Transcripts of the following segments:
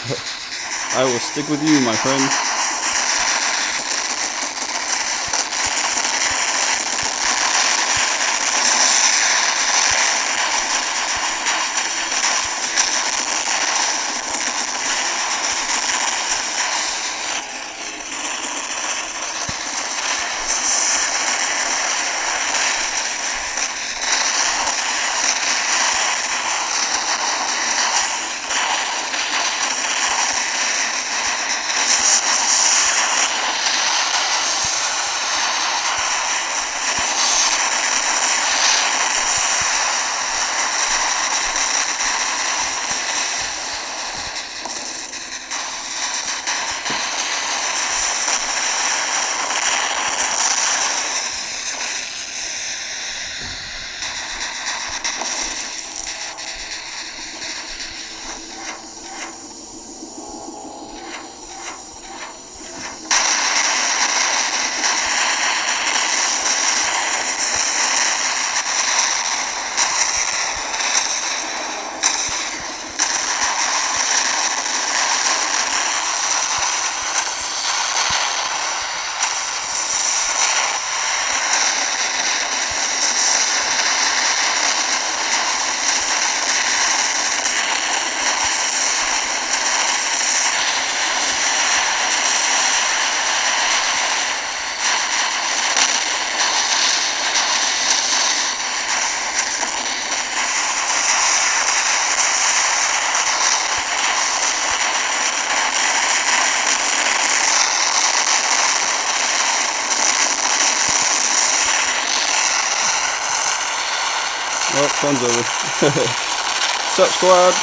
I will stick with you, my friend. Well, fun's over. What's up, squad?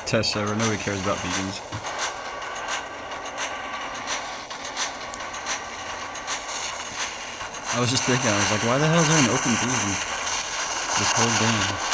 Test server, nobody cares about beacons. I was just thinking, I was like, why the hell is there an open beacon this whole game?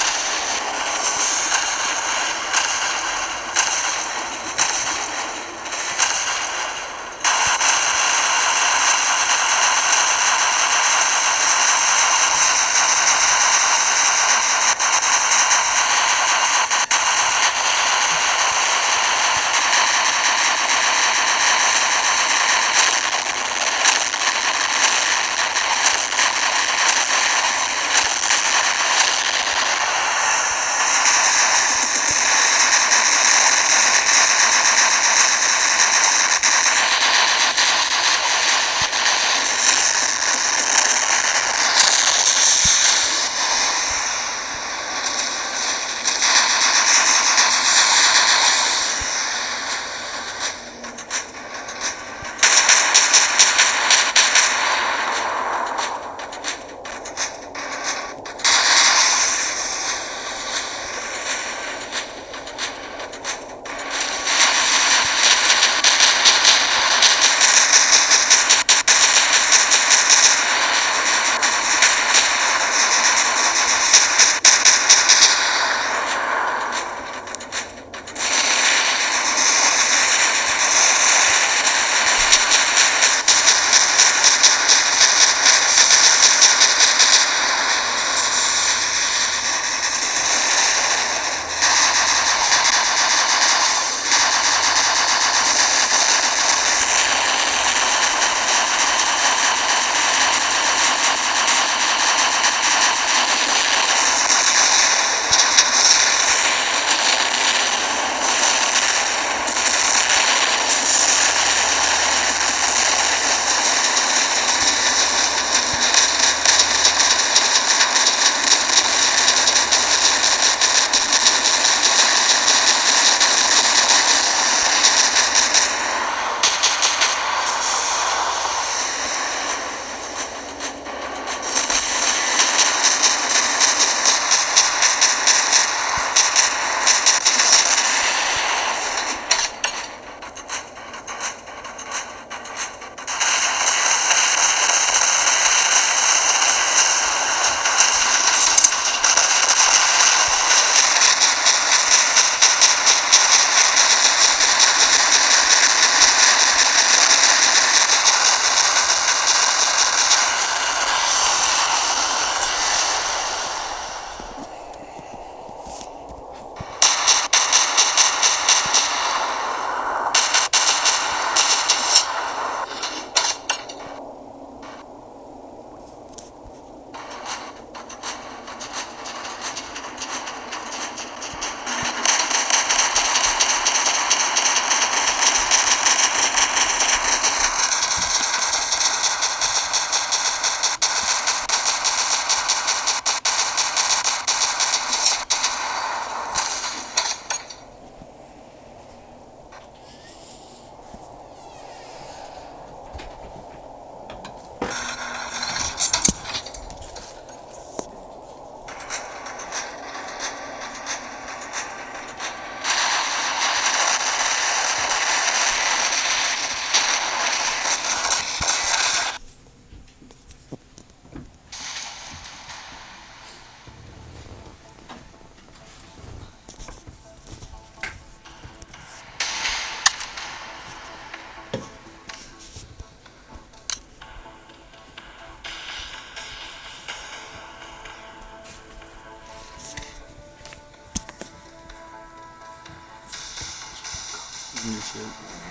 in your shit.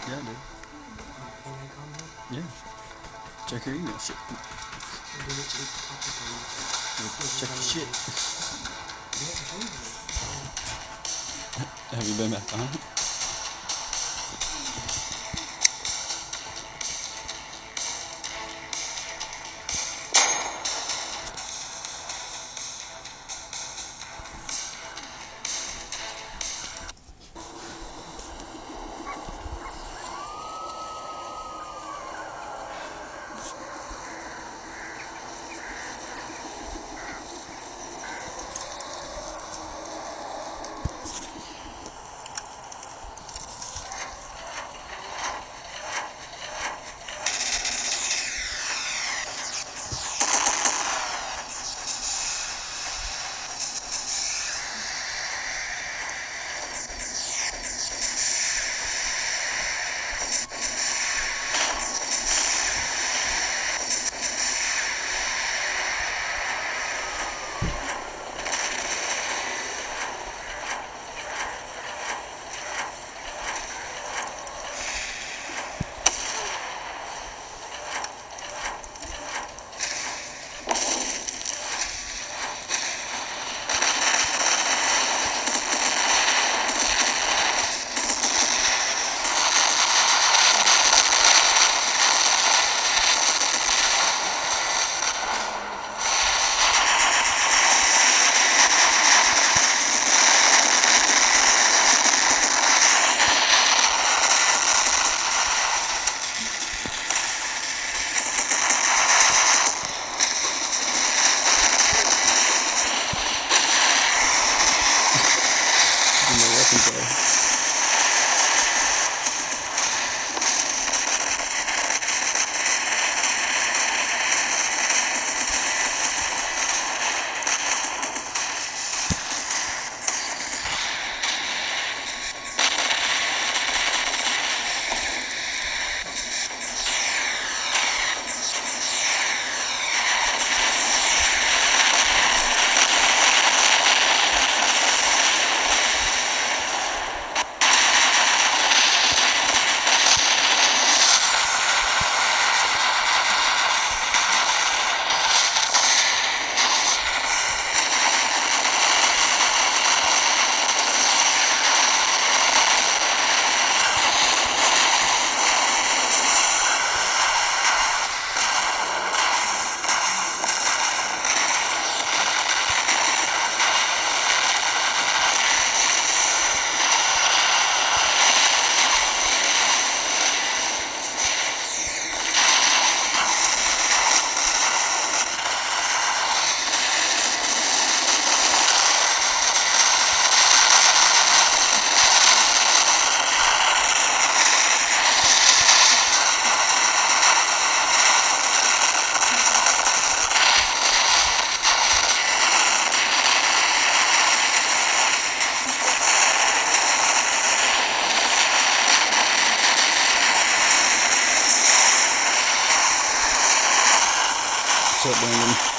Yeah, dude. Yeah. Check your email shit. Check your shit. Have you been back on? up, Brandon?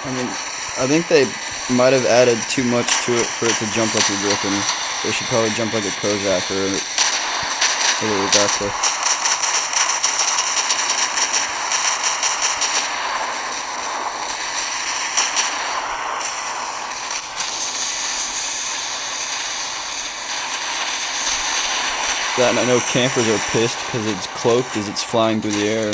I mean, I think they might have added too much to it for it to jump like a Griffin. They should probably jump like a Kozak or a Rebecca. That, and I know campers are pissed because it's cloaked as it's flying through the air.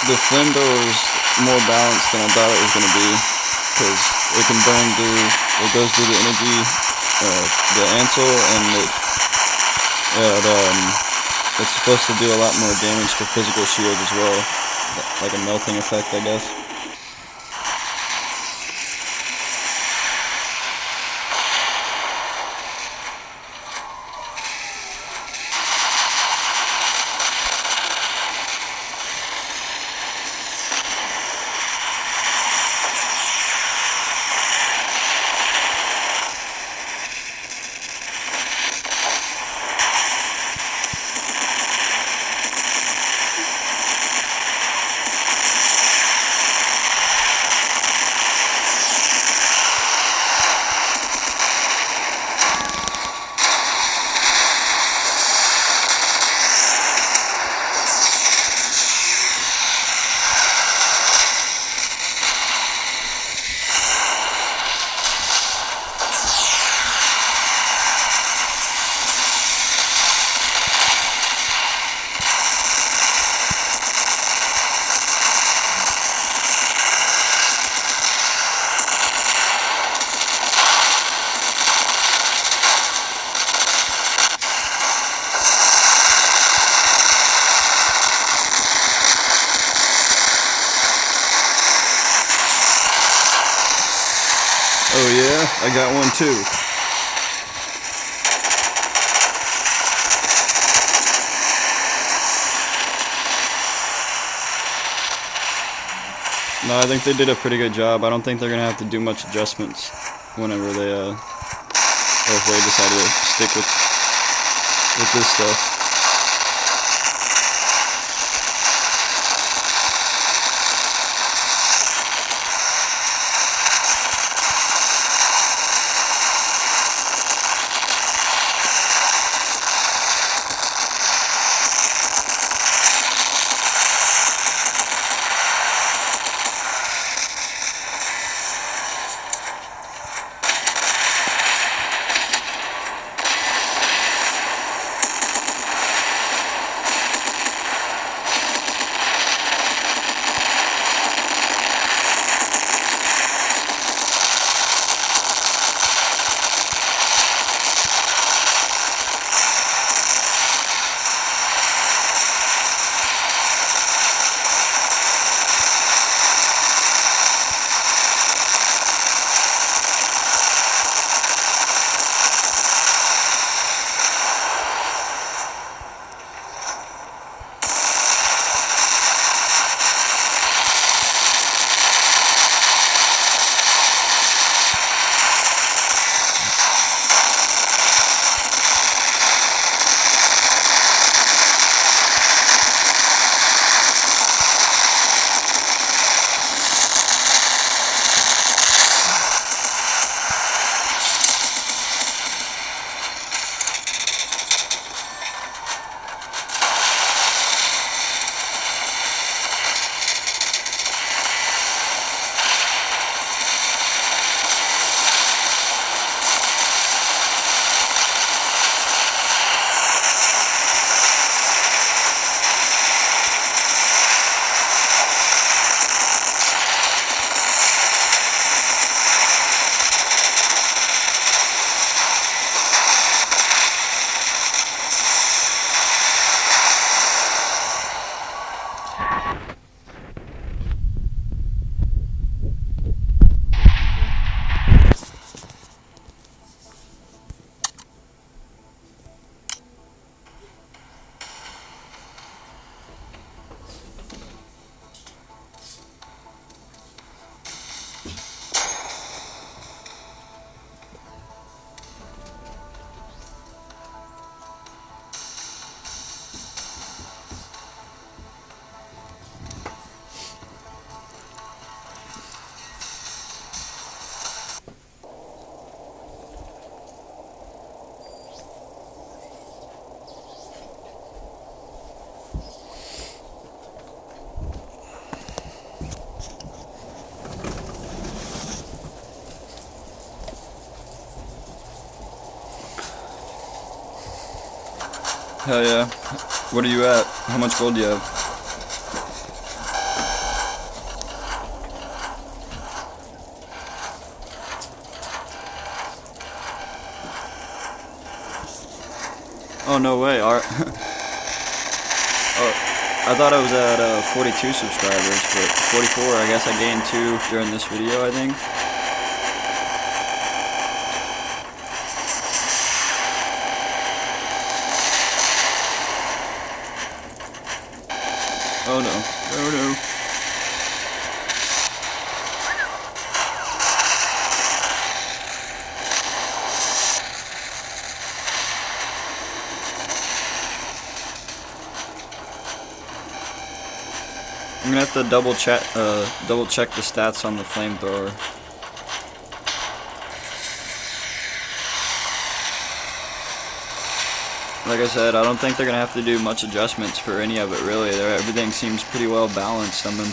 the flamethrower is more balanced than I thought it was going to be, because it can burn through, it goes through the energy, the Ansel, and it's supposed to do a lot more damage to physical shields as well, like a melting effect, I guess. Oh yeah, I got one too. No, I think they did a pretty good job. I don't think they're gonna have to do much adjustments whenever they, or if they decide to stick with this stuff. Hell yeah. What are you at? How much gold do you have? Oh, no way. Oh, I thought I was at 42 subscribers, but 44. I guess I gained 2 during this video, I think. Oh no. Oh no. I'm gonna have to double check the stats on the flamethrower. Like I said, I don't think they're gonna have to do much adjustments for any of it really. Everything seems pretty well balanced. I mean,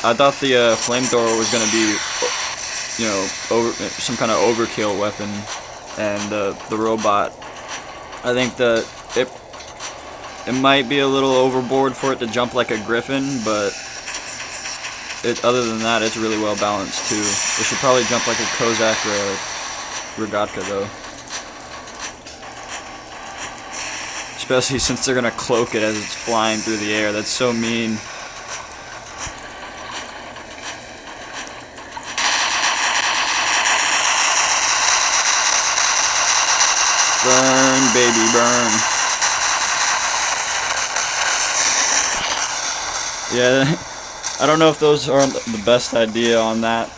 I thought the flamethrower was gonna be, you know, some kind of overkill weapon, and the robot. I think that it might be a little overboard for it to jump like a griffin, but other than that, it's really well balanced too. It should probably jump like a Kozak or a Rogatka though. Especially since they're gonna cloak it as it's flying through the air. That's so mean. Burn, baby, burn. Yeah, I don't know if those are the best idea on that,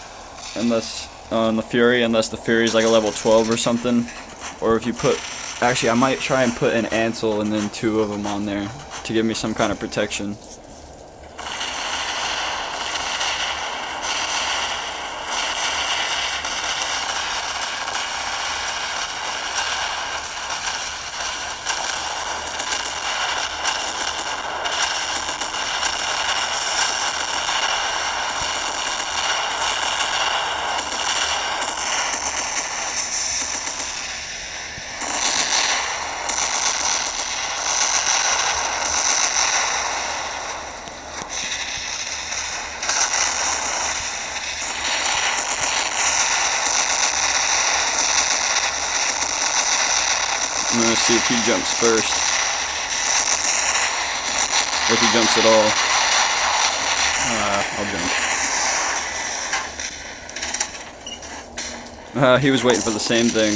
unless on the Fury, unless the Fury's like a level 12 or something, or if you put. Actually, I might try and put an Ansel and then 2 of them on there to give me some kind of protection. I'm gonna see if he jumps first. If he jumps at all. I'll jump. He was waiting for the same thing.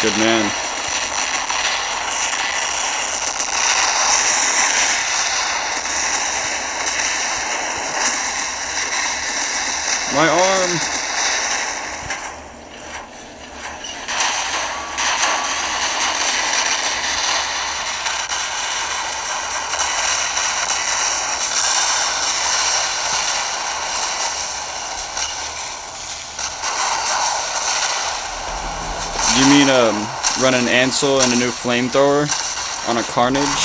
Good man. My arm! You mean run an Ansel and a new flamethrower on a Carnage?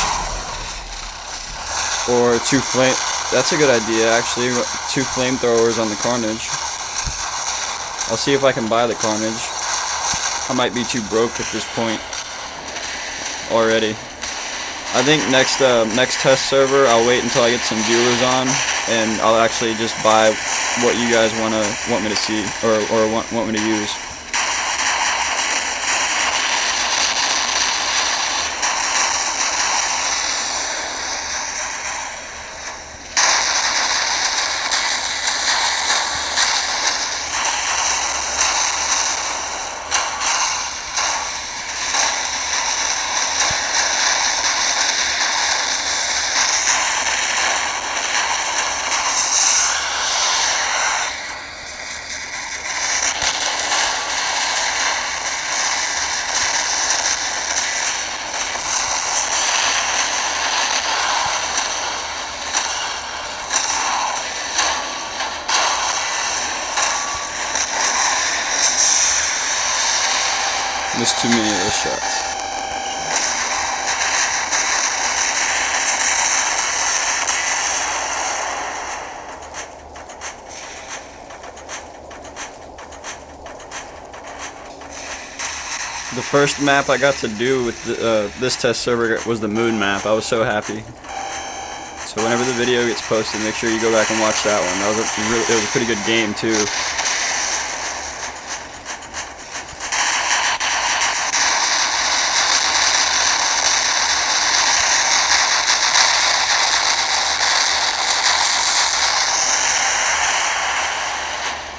Or 2 flame... That's a good idea, actually. 2 flamethrowers on the Carnage. I'll see if I can buy the Carnage. I might be too broke at this point already. I think next test server, I'll wait until I get some viewers on, and I'll actually just buy what you guys want me to see or want me to use. Missed too many of those shots. The first map I got to do with this test server was the moon map. I was so happy. So whenever the video gets posted, make sure you go back and watch that one. It was a pretty good game too.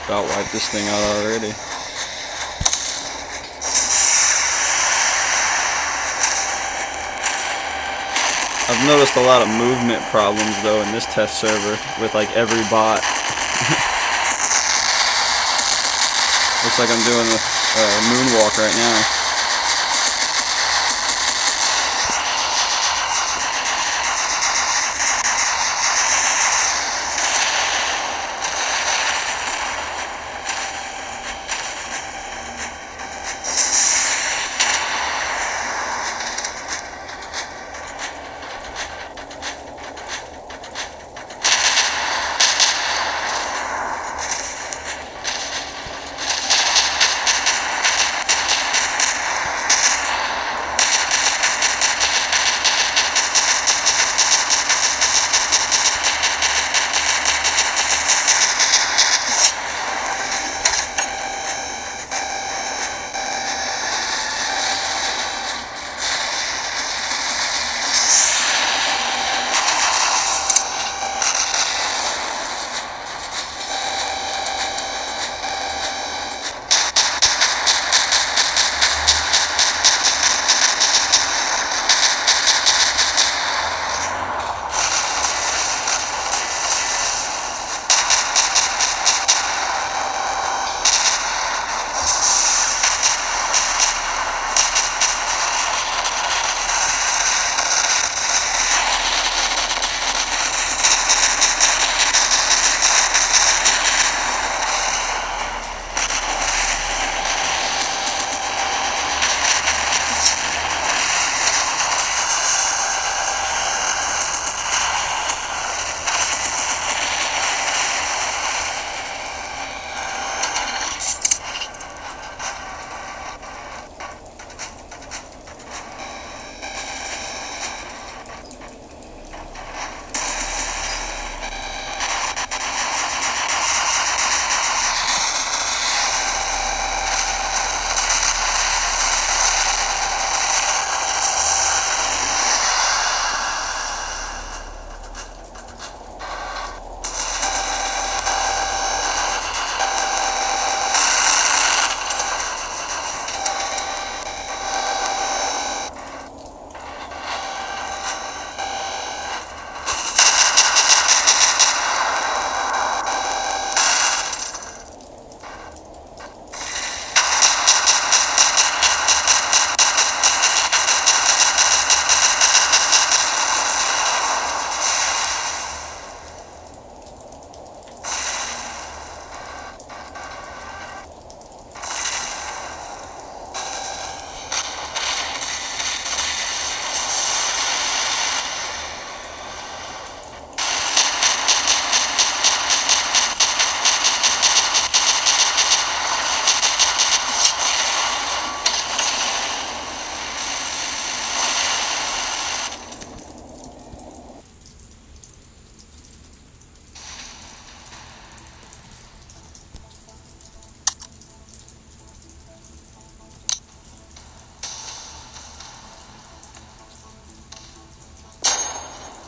about wiped this thing out already. I've noticed a lot of movement problems though in this test server with like every bot. Looks like I'm doing a moonwalk right now.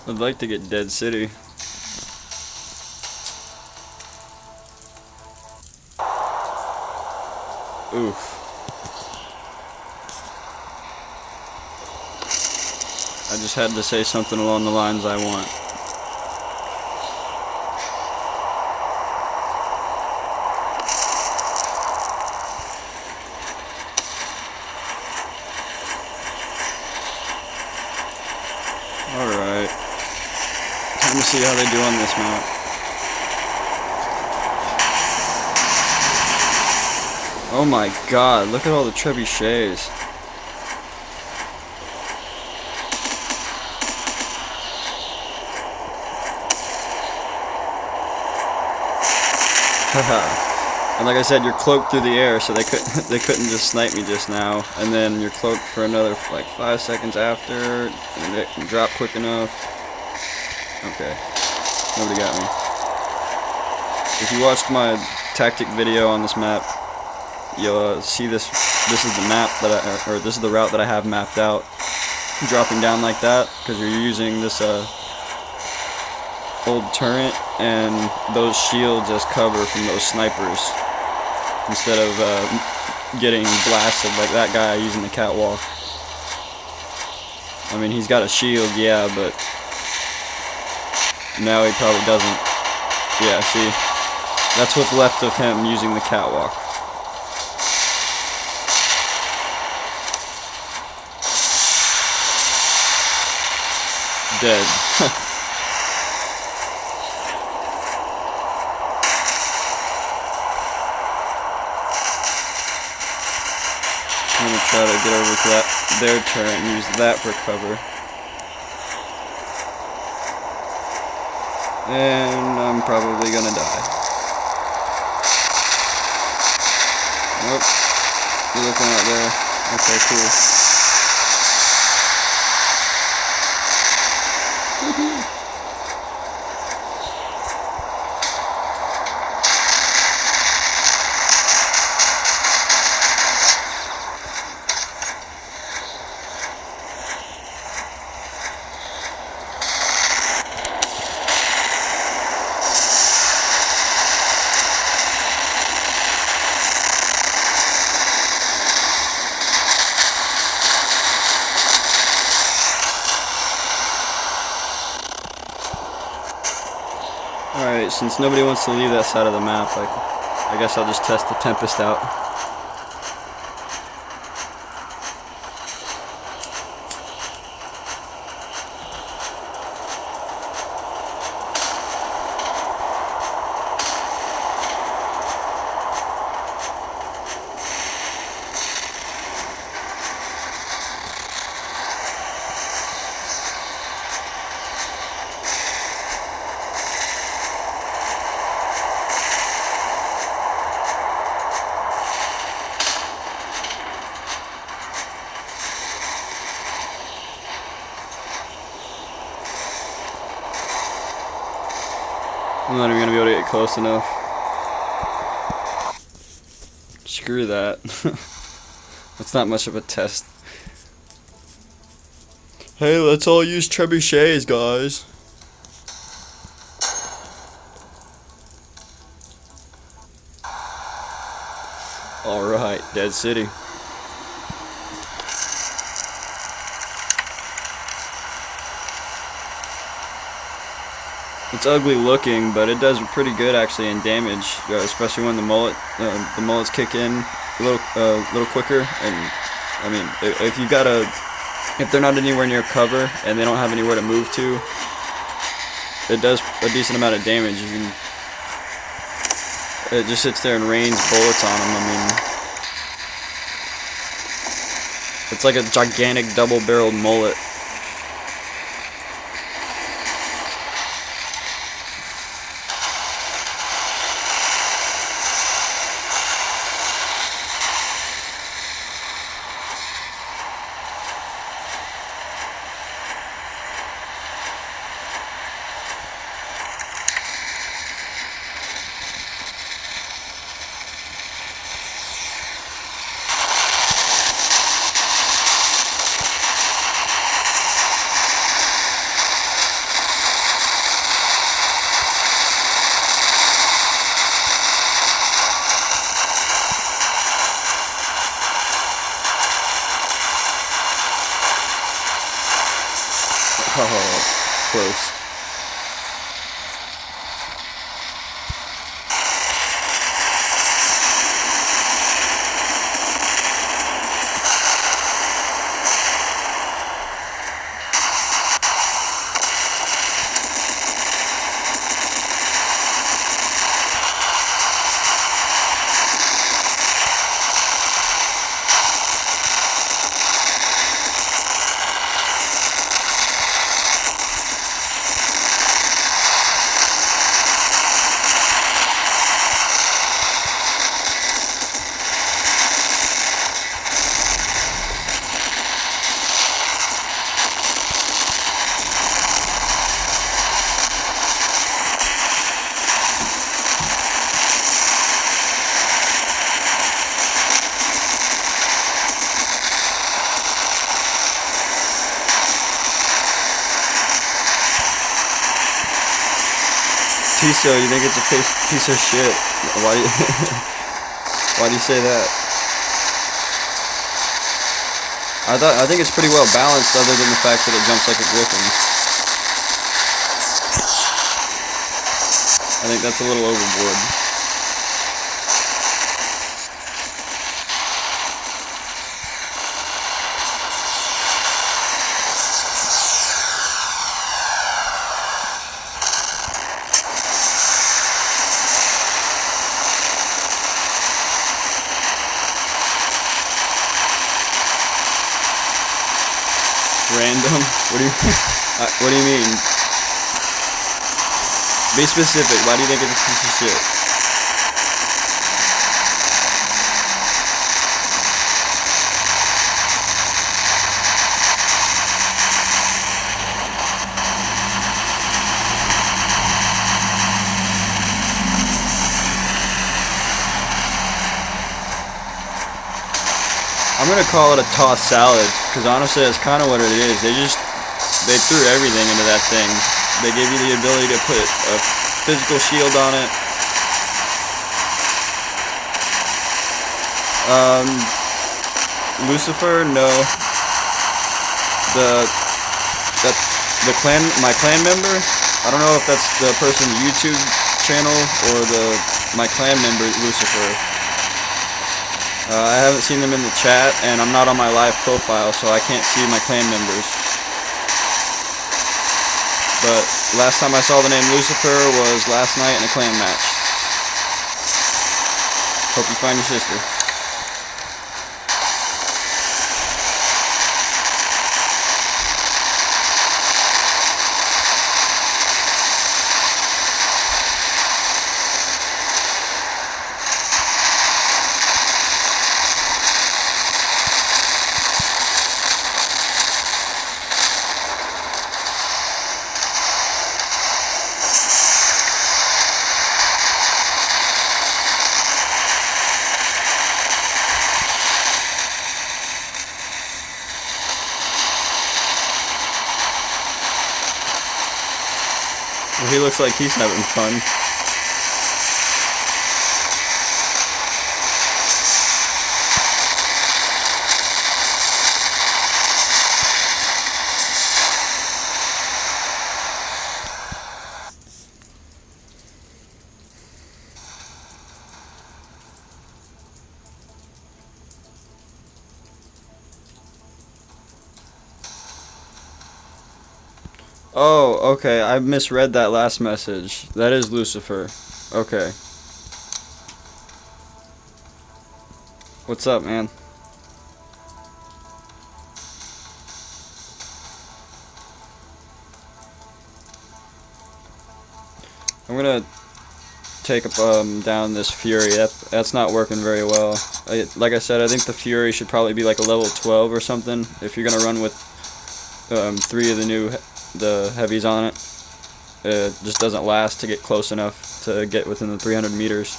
I'd like to get Dead City. Oof. I just had to say something along the lines I want. Alright. Time to see how they do on this map. Oh my god, look at all the trebuchets. And like I said, you're cloaked through the air, so they couldn't just snipe me just now. And then you're cloaked for another like 5 seconds after, and it can drop quick enough. Okay, nobody got me. If you watched my tactic video on this map, you'll see this. This is the map that this is the route that I have mapped out, dropping down like that, because you're using this old turret and those shields as cover from those snipers instead of getting blasted like that guy using the catwalk. I mean, he's got a shield, yeah, but now he probably doesn't. Yeah, see, that's what's left of him using the catwalk. Dead. I'm gonna try to get over to their turret and use that for cover. And I'm probably gonna die. Nope. You're looking out there. Okay, cool. Alright, since nobody wants to leave that side of the map, I guess I'll just test the Tempest out. I'm not even gonna be able to get close enough. Screw that. That's not much of a test. Hey, let's all use trebuchets, guys. Alright, Dead City. It's ugly looking, but it does pretty good actually in damage, especially when the mullets kick in a little quicker. And I mean, if they're not anywhere near cover and they don't have anywhere to move to, it does a decent amount of damage. It just sits there and rains bullets on them. I mean, it's like a gigantic double-barreled mullet. Oh, close. Tiso, you think it's a piece of shit? Why do you, why do you say that? I think it's pretty well balanced, other than the fact that it jumps like a griffin. I think that's a little overboard. Random? What do you mean? Be specific. Why do you think it's a piece of shit? I'm gonna call it a tossed salad, because honestly that's kind of what it is. They threw everything into that thing. They gave you the ability to put a physical shield on it. Lucifer, no. My clan member, I don't know if that's the person's YouTube channel or my clan member Lucifer. I haven't seen them in the chat, and I'm not on my live profile, so I can't see my clan members. But last time I saw the name Lucifer was last night in a clan match. Hope you find your sister. Well, he looks like he's having fun. Oh, okay, I misread that last message. That is Lucifer. Okay. What's up, man? I'm gonna take down this Fury. That's not working very well. Like I said, I think the Fury should probably be like a level 12 or something if you're gonna run with 3 of the heavies on it. It just doesn't last to get close enough to get within the 300 meters.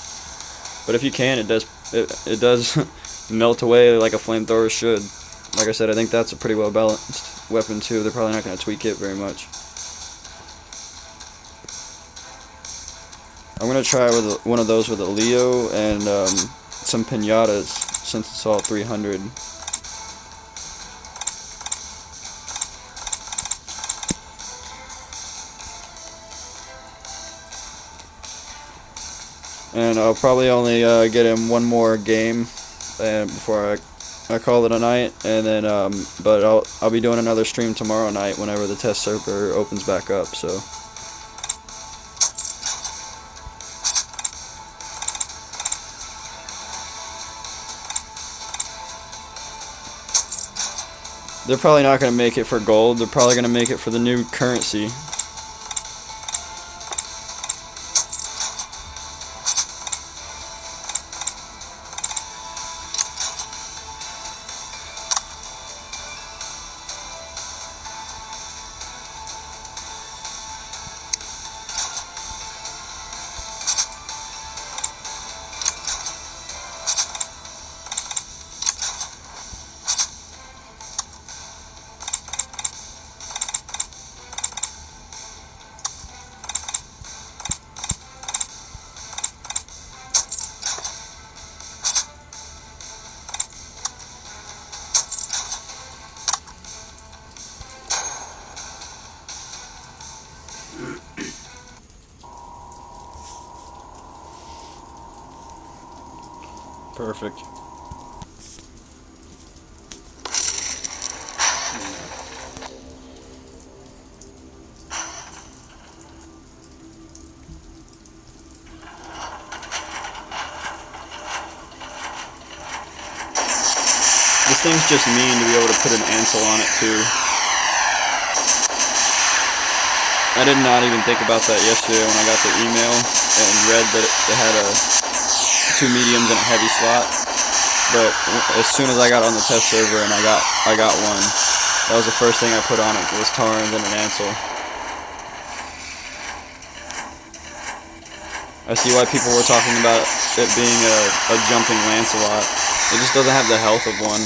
But if you can, it does melt away like a flamethrower should. Like I said, I think that's a pretty well balanced weapon too. They're probably not going to tweak it very much. I'm going to try with one of those with a Leo and some pinatas, since it's all 300. And I'll probably only get him one more game before I call it a night. And then, but I'll be doing another stream tomorrow night whenever the test server opens back up. So. They're probably not going to make it for gold. They're probably going to make it for the new currency. Perfect. This thing's just mean to be able to put an Ansel on it too. I did not even think about that yesterday when I got the email and read that it had two mediums and a heavy slot. But as soon as I got on the test server and I got one, that was the first thing I put on it was Tarn and an Ansel. I see why people were talking about it being a jumping Lancelot. It just doesn't have the health of one.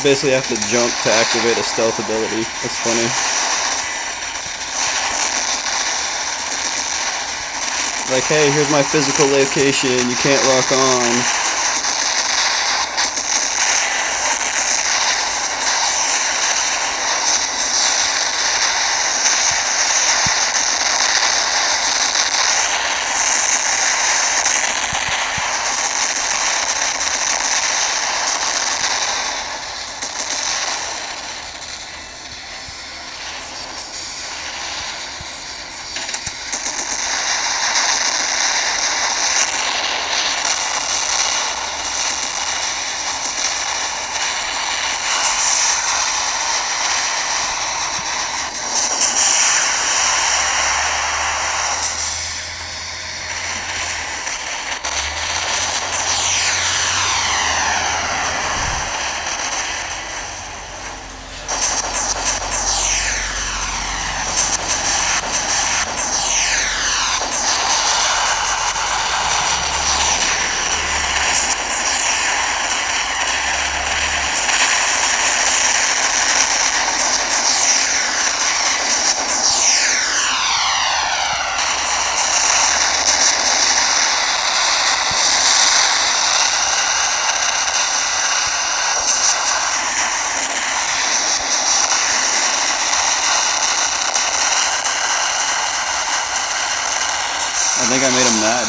Basically have to jump to activate a stealth ability. That's funny. Like, hey, here's my physical location, you can't rock on. I think I made him mad.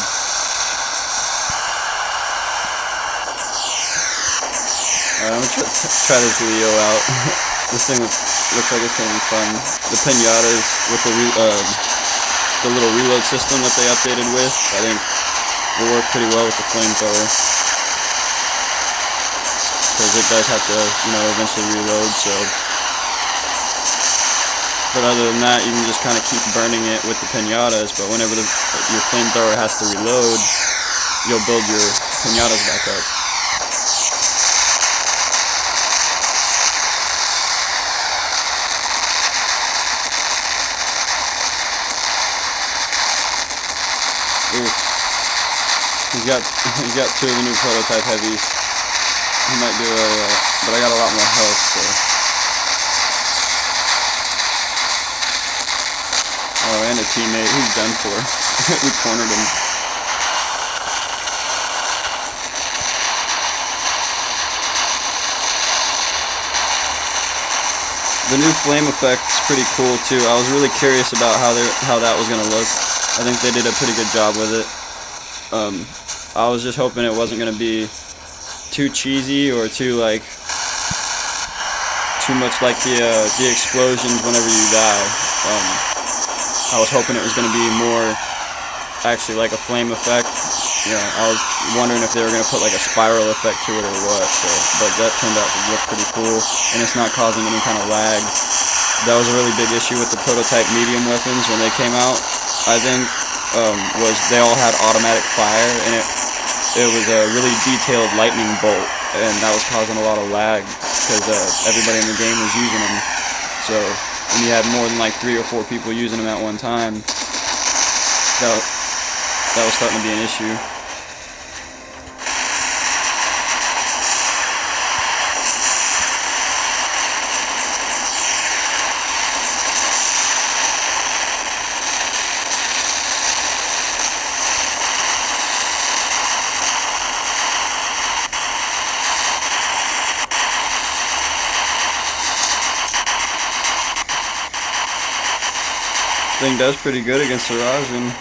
Alright, I'm gonna try this Leo out. This thing looks like it's gonna be fun. The pinatas with the little reload system that they updated with, I think will work pretty well with the flamethrower. Because it does have to, eventually reload, so. But other than that, you can just kind of keep burning it with the pinatas, but whenever your flamethrower has to reload, you'll build your pinatas back up. Ooh. He's got two of the new prototype heavies. He might do but I got a lot more health, so. Oh, and a teammate. He's done for. We cornered him. The new flame effect's pretty cool too. I was really curious about how that was gonna look. I think they did a pretty good job with it. I was just hoping it wasn't gonna be too cheesy or too too much like the explosions whenever you die. I was hoping it was going to be more actually like a flame effect. I was wondering if they were going to put like a spiral effect to it or what. So, but that turned out to look pretty cool, and it's not causing any kind of lag. That was a really big issue with the prototype medium weapons when they came out. I think was they all had automatic fire, and it was a really detailed lightning bolt, and that was causing a lot of lag because everybody in the game was using them. So when you had more than like 3 or 4 people using them at one time, that was starting to be an issue. Thing does pretty good against the Rajan.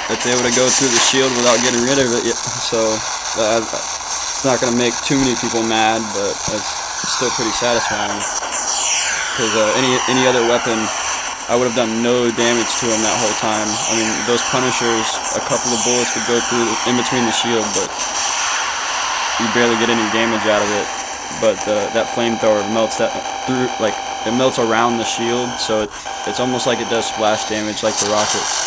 It's able to go through the shield without getting rid of it yet, so it's not going to make too many people mad, but it's still pretty satisfying. Because any other weapon, I would have done no damage to him that whole time. I mean, those Punishers, a couple of bullets would go through in between the shield, but you barely get any damage out of it. But that flamethrower melts that through, like, it melts around the shield, so it's almost like it does splash damage like the rockets.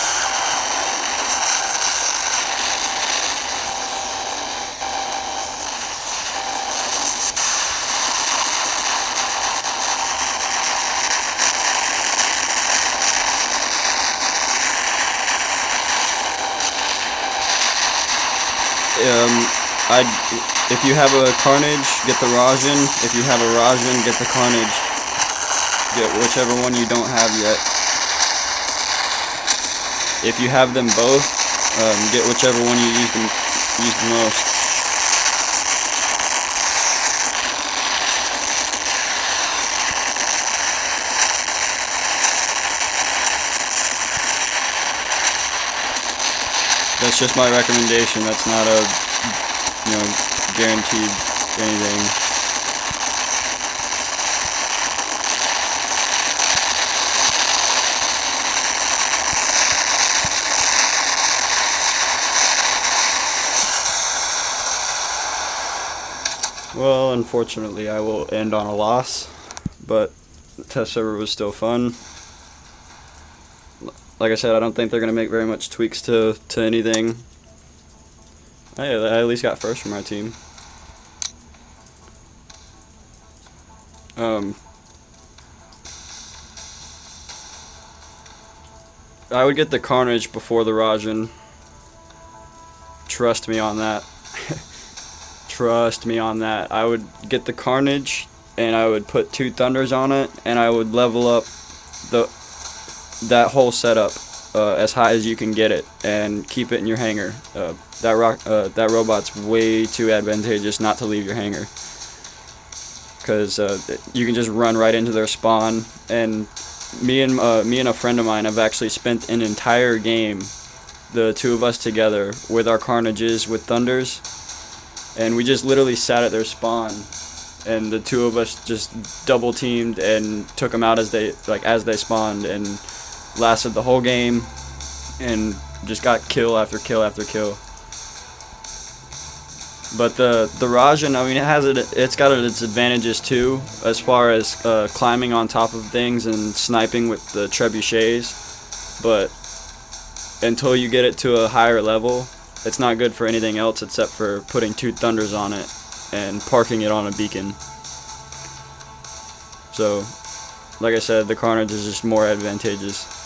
If you have a Carnage, get the Rajan. If you have a Rajan, get the Carnage. Get whichever one you don't have yet. If you have them both, get whichever one you use the most. That's just my recommendation. That's not a, guaranteed anything. Well, unfortunately, I will end on a loss, but the test server was still fun. Like I said, I don't think they're going to make very much tweaks to anything. I at least got first from our team. I would get the Carnage before the Rajan. Trust me on that. Trust me on that. I would get the Carnage, and I would put 2 Thunders on it, and I would level up that whole setup as high as you can get it, and keep it in your hangar. That robot's way too advantageous not to leave your hangar, because you can just run right into their spawn. And me and a friend of mine have actually spent an entire game, the 2 of us together, with our Carnages with Thunders, and we just literally sat at their spawn, and the 2 of us just double teamed and took them out as they spawned, and lasted the whole game, and just got kill after kill after kill. But the Rajan, I mean, it's got its advantages too, as far as climbing on top of things and sniping with the trebuchets. But until you get it to a higher level, it's not good for anything else except for putting 2 Thunders on it and parking it on a beacon. So, like I said, the Carnage is just more advantageous.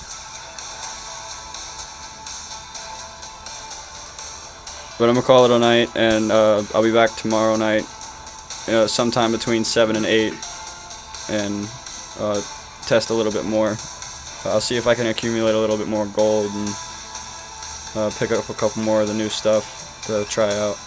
But I'm going to call it a night, and I'll be back tomorrow night, sometime between 7 and 8, and test a little bit more. I'll see if I can accumulate a little bit more gold and pick up a couple more of the new stuff to try out.